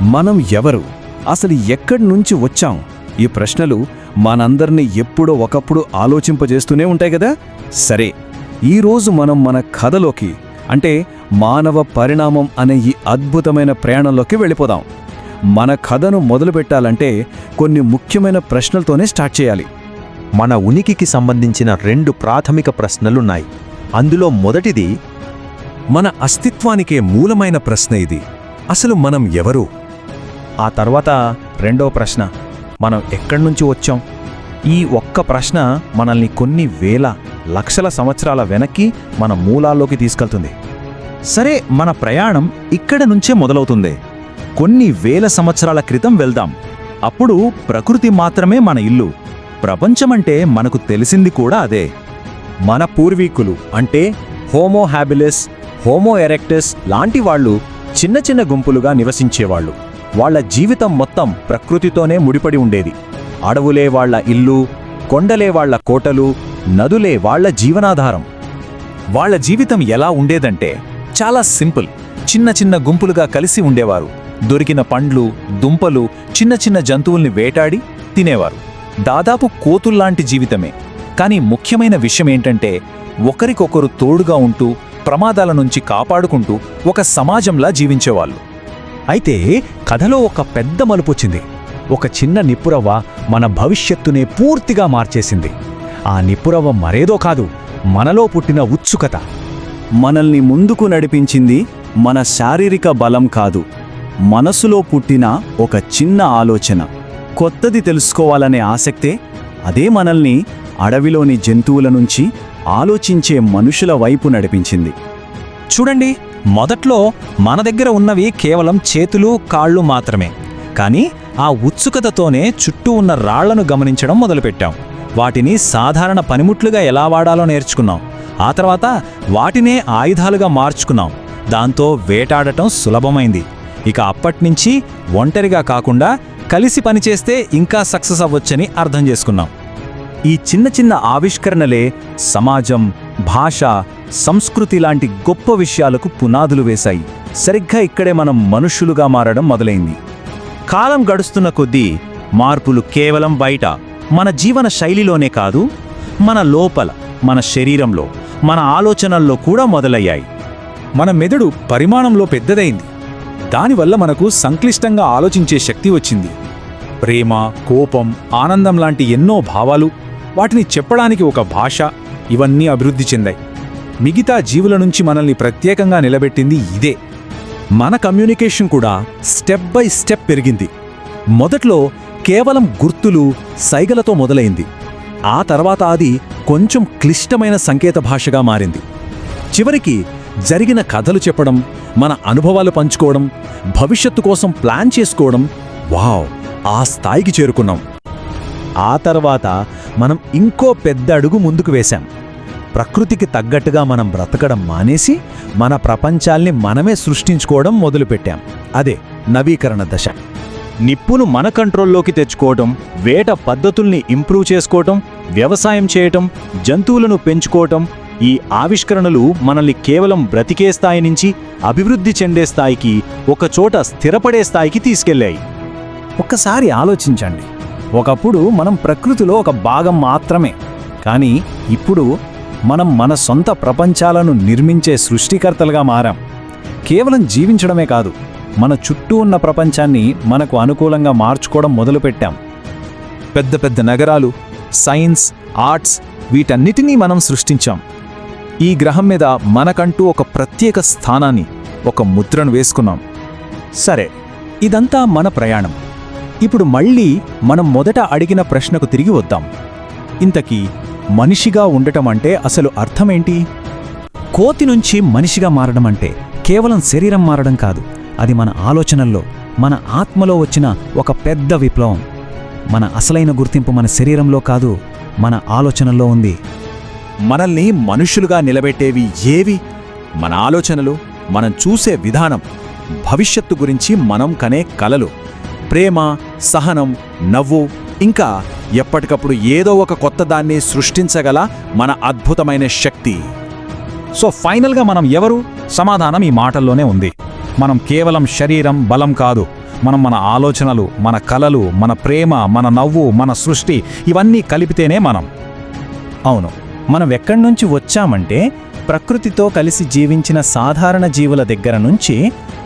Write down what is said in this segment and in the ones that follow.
మనం ఎవరు, అసలు ఎక్కడి నుంచి వచ్చాం? ఈ ప్రశ్నలు మనందర్నీ ఎప్పుడో ఒకప్పుడు ఆలోచింపజేస్తూనే ఉంటాయి కదా. సరే, ఈరోజు మనం మన కథలోకి, అంటే మానవ పరిణామం అనే ఈ అద్భుతమైన ప్రయాణంలోకి వెళ్ళిపోదాం. మన కథను మొదలుపెట్టాలంటే కొన్ని ముఖ్యమైన ప్రశ్నలతోనే స్టార్ట్ చేయాలి. మన ఉనికికి సంబంధించిన 2 ప్రాథమిక ప్రశ్నలున్నాయి. అందులో మొదటిది, మన అస్తిత్వానికే మూలమైన ప్రశ్న ఇది. అసలు మనం ఎవరు? ఆ తర్వాత రెండో ప్రశ్న, మనం ఎక్కడి నుంచి వచ్చాం? ఈ ఒక్క ప్రశ్న మనల్ని కొన్ని వేల లక్షల సంవత్సరాల వెనక్కి మన మూలాల్లోకి తీసుకెళ్తుంది. సరే, మన ప్రయాణం ఇక్కడ నుంచే మొదలవుతుంది. కొన్ని వేల సంవత్సరాల క్రితం వెళ్దాం. అప్పుడు ప్రకృతి మాత్రమే మన ఇల్లు. ప్రపంచమంటే మనకు తెలిసింది కూడా అదే. మన పూర్వీకులు అంటే హోమో హ్యాబిలిస్, హోమో ఎరెక్టస్ లాంటి వాళ్ళు చిన్న చిన్న గుంపులుగా నివసించేవాళ్ళు. వాళ్ల జీవితం మొత్తం ప్రకృతితోనే ముడిపడి ఉండేది. అడవులే వాళ్ల ఇల్లు, కొండలే వాళ్ల కోటలు, నదులే వాళ్ల జీవనాధారం. వాళ్ల జీవితం ఎలా ఉండేదంటే చాలా సింపుల్. చిన్న చిన్న గుంపులుగా కలిసి ఉండేవారు. దొరికిన పండ్లు, దుంపలు, చిన్న చిన్న జంతువుల్ని వేటాడి తినేవారు. దాదాపు కోతుల్లాంటి జీవితమే. కానీ ముఖ్యమైన విషయమేంటంటే ఒకరికొకరు తోడుగా ఉంటూ, ప్రమాదాల నుంచి కాపాడుకుంటూ ఒక సమాజంలా జీవించేవాళ్ళు. అయితే కథలో ఒక పెద్ద మలుపొచ్చింది. ఒక చిన్న నిప్పురవ్వ మన భవిష్యత్తునే పూర్తిగా మార్చేసింది. ఆ నిప్పురవ్వ మరేదో కాదు, మనలో పుట్టిన ఉత్సుకత. మనల్ని ముందుకు నడిపించింది మన శారీరక బలం కాదు, మనసులో పుట్టిన ఒక చిన్న ఆలోచన. కొత్తది తెలుసుకోవాలనే ఆసక్తే, అదే మనల్ని అడవిలోని జంతువుల నుంచి ఆలోచించే మనుషుల వైపు నడిపించింది. చూడండి, మొదట్లో మన దగ్గర ఉన్నవి కేవలం చేతులు, కాళ్ళు మాత్రమే. కానీ ఆ ఉత్సుకతతోనే చుట్టూ ఉన్న రాళ్లను గమనించడం మొదలుపెట్టాం. వాటిని సాధారణ పనిముట్లుగా ఎలా వాడాలో నేర్చుకున్నాం. ఆ తర్వాత వాటినే ఆయుధాలుగా మార్చుకున్నాం. దాంతో వేటాడటం సులభమైంది. ఇక అప్పట్నుంచి ఒంటరిగా కాకుండా కలిసి పనిచేస్తే ఇంకా సక్సెస్ అవ్వొచ్చని అర్థం చేసుకున్నాం. ఈ చిన్న చిన్న ఆవిష్కరణలే సమాజం, భాష, సంస్కృతి లాంటి గొప్ప విషయాలకు పునాదులు వేశాయి. సరిగ్గా ఇక్కడే మనం మనుష్యులుగా మారడం మొదలైంది. కాలం గడుస్తున్న కొద్దీ మార్పులు కేవలం బయట, మన జీవన శైలిలోనే కాదు, మన లోపల, మన శరీరంలో, మన ఆలోచనల్లో కూడా మొదలయ్యాయి. మన మెదడు పరిమాణంలో పెద్దదైంది. దానివల్ల మనకు సంక్లిష్టంగా ఆలోచించే శక్తి వచ్చింది. ప్రేమ, కోపం, ఆనందం లాంటి ఎన్నో భావాలు, వాటిని చెప్పడానికి ఒక భాష, ఇవన్నీ అభివృద్ధి చెందాయి. మిగతా జీవుల నుంచి మనల్ని ప్రత్యేకంగా నిలబెట్టింది ఇదే. మన కమ్యూనికేషన్ కూడా స్టెప్ బై స్టెప్ పెరిగింది. మొదట్లో కేవలం గుర్తులు, సైగలతో మొదలైంది. ఆ తర్వాత అది కొంచెం క్లిష్టమైన సంకేత భాషగా మారింది. చివరికి జరిగిన కథలు చెప్పడం, మన అనుభవాలు పంచుకోవడం, భవిష్యత్తు కోసం ప్లాన్ చేసుకోవడం, వావ్, ఆ స్థాయికి చేరుకున్నాం. ఆ తర్వాత మనం ఇంకో పెద్ద అడుగు ముందుకు వేశాం. ప్రకృతికి తగ్గట్టుగా మనం బ్రతకడం మానేసి మన ప్రపంచాల్ని మనమే సృష్టించుకోవడం మొదలుపెట్టాం. అదే నవీకరణ దశ. నిప్పును మన కంట్రోల్లోకి తెచ్చుకోవటం, వేట పద్ధతుల్ని ఇంప్రూవ్ చేసుకోవటం, వ్యవసాయం చేయటం, జంతువులను పెంచుకోవటం, ఈ ఆవిష్కరణలు మనల్ని కేవలం బ్రతికే స్థాయి నుంచి అభివృద్ధి చెందే స్థాయికి, ఒకచోట స్థిరపడే స్థాయికి తీసుకెళ్లాయి. ఒక్కసారి ఆలోచించండి. ఒకప్పుడు మనం ప్రకృతిలో ఒక భాగం మాత్రమే. కానీ ఇప్పుడు మనం మన సొంత ప్రపంచాలను నిర్మించే సృష్టికర్తలుగా మారాం. కేవలం జీవించడమే కాదు, మన చుట్టూ ఉన్న ప్రపంచాన్ని మనకు అనుకూలంగా మార్చుకోవడం మొదలుపెట్టాం. పెద్ద పెద్ద నగరాలు, సైన్స్, ఆర్ట్స్, వీటన్నిటినీ మనం సృష్టించాం. ఈ గ్రహం మీద మనకంటూ ఒక ప్రత్యేక స్థానాన్ని, ఒక ముద్రను వేసుకున్నాం. సరే, ఇదంతా మన ప్రయాణం. ఇప్పుడు మళ్ళీ మనం మొదట అడిగిన ప్రశ్నకు తిరిగి వద్దాం. ఇంతకీ మనిషిగా ఉండటం అంటే అసలు అర్థమేంటి? కోతి నుంచి మనిషిగా మారడం అంటే కేవలం శరీరం మారడం కాదు. అది మన ఆలోచనల్లో, మన ఆత్మలో వచ్చిన ఒక పెద్ద విప్లవం. మన అసలైన గుర్తింపు మన శరీరంలో కాదు, మన ఆలోచనల్లో ఉంది. మనల్ని మనుషులుగా నిలబెట్టేవి ఏవి? మన ఆలోచనలు, మనం చూసే విధానం, భవిష్యత్తు గురించి మనం కనే కలలు, ప్రేమ, సహనం, నవ్వు, ఇంకా ఎప్పటికప్పుడు ఏదో ఒక కొత్త దాన్ని సృష్టించగల మన అద్భుతమైన శక్తి. సో ఫైనల్గా మనం ఎవరు? సమాధానం ఈ మాటల్లోనే ఉంది. మనం కేవలం శరీరం, బలం కాదు, మనం మన ఆలోచనలు, మన కలలు, మన ప్రేమ, మన నవ్వు, మన సృష్టి ఇవన్నీ కలిపితేనే మనం. అవును, మనం ఎక్కడి నుంచి వచ్చామంటే ప్రకృతితో కలిసి జీవించిన సాధారణ జీవుల దగ్గర నుంచి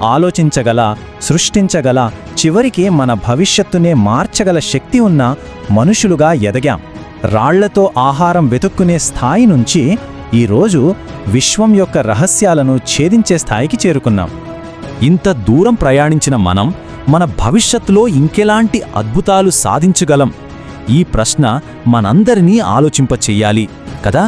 ఆలోచించగల, సృష్టించగల, చివరికి మన భవిష్యత్తునే మార్చగల శక్తి ఉన్న మనుషులుగా ఎదగాం. రాళ్లతో ఆహారం వెతుక్కునే స్థాయి నుంచి ఈరోజు విశ్వం యొక్క రహస్యాలను ఛేదించే స్థాయికి చేరుకున్నాం. ఇంత దూరం ప్రయాణించిన మనం మన భవిష్యత్తులో ఇంకెలాంటి అద్భుతాలు సాధించగలం? ఈ ప్రశ్న మనందరినీ ఆలోచింపచెయ్యాలి కదా.